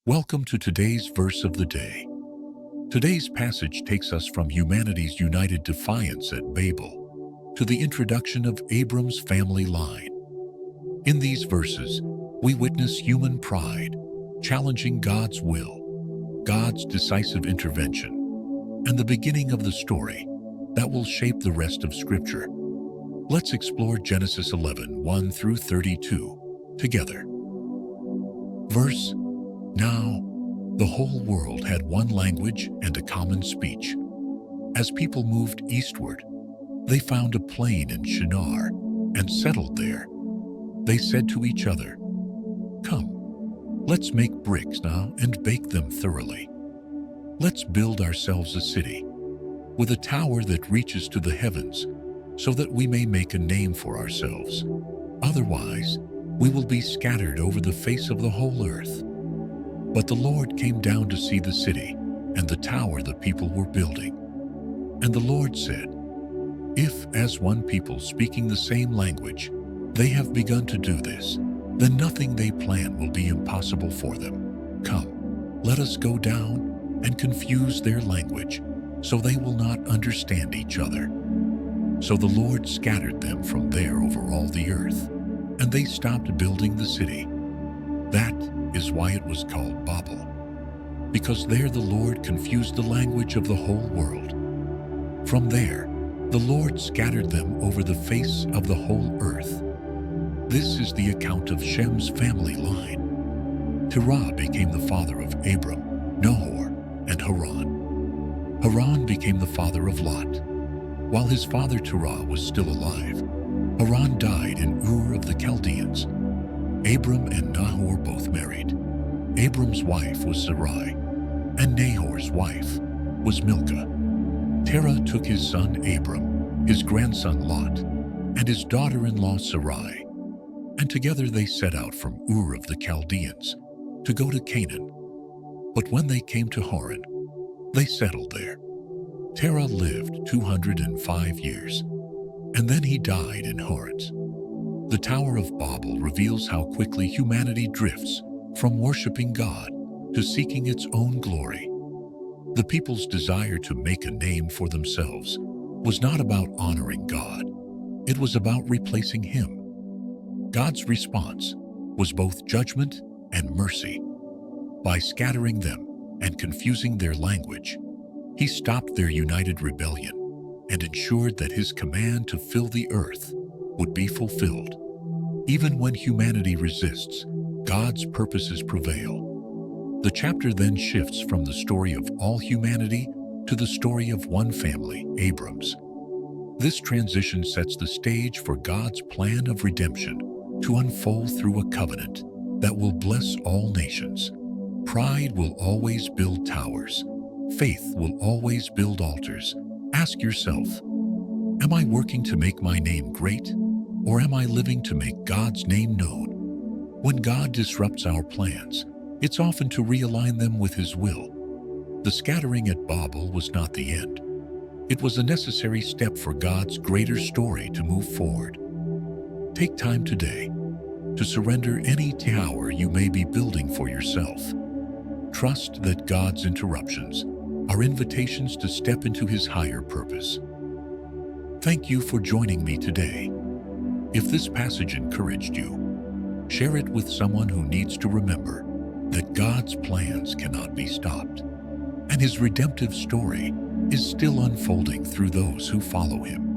Welcome to today's verse of the day. Today's passage takes us from humanity's united defiance at Babel to the introduction of Abram's family line. In these verses, we witness human pride challenging God's will, God's decisive intervention, and the beginning of the story that will shape the rest of Scripture. Let's explore Genesis 11:1 through 32 together. Verse: Now, the whole world had one language and a common speech. As people moved eastward, they found a plain in Shinar and settled there. They said to each other, "Come, let's make bricks now and bake them thoroughly. Let's build ourselves a city with a tower that reaches to the heavens so that we may make a name for ourselves. Otherwise, we will be scattered over the face of the whole earth." But the Lord came down to see the city and the tower the people were building. And the Lord said, "If, as one people speaking the same language, they have begun to do this, then nothing they plan will be impossible for them. Come, let us go down and confuse their language, so they will not understand each other." So the Lord scattered them from there over all the earth, and they stopped building the city. That is why it was called Babel, because there the Lord confused the language of the whole world. From there, the Lord scattered them over the face of the whole earth. This is the account of Shem's family line. Terah became the father of Abram, Nahor, and Haran. Haran became the father of Lot. While his father Terah was still alive, Haran died in Ur of the Chaldeans. Abram and Nahor both married. Abram's wife was Sarai, and Nahor's wife was Milcah. Terah took his son Abram, his grandson Lot, and his daughter-in-law Sarai, and together they set out from Ur of the Chaldeans to go to Canaan. But when they came to Haran, they settled there. Terah lived 205 years, and then he died in Haran. The Tower of Babel reveals how quickly humanity drifts from worshiping God to seeking its own glory. The people's desire to make a name for themselves was not about honoring God. It was about replacing Him. God's response was both judgment and mercy. By scattering them and confusing their language, He stopped their united rebellion and ensured that His command to fill the earth would be fulfilled. Even when humanity resists, God's purposes prevail. The chapter then shifts from the story of all humanity to the story of one family, Abram's. This transition sets the stage for God's plan of redemption to unfold through a covenant that will bless all nations. Pride will always build towers. Faith will always build altars. Ask yourself, am I working to make my name great? Or am I living to make God's name known? When God disrupts our plans, it's often to realign them with His will. The scattering at Babel was not the end. It was a necessary step for God's greater story to move forward. Take time today to surrender any tower you may be building for yourself. Trust that God's interruptions are invitations to step into His higher purpose. Thank you for joining me today. If this passage encouraged you, share it with someone who needs to remember that God's plans cannot be stopped, and His redemptive story is still unfolding through those who follow Him.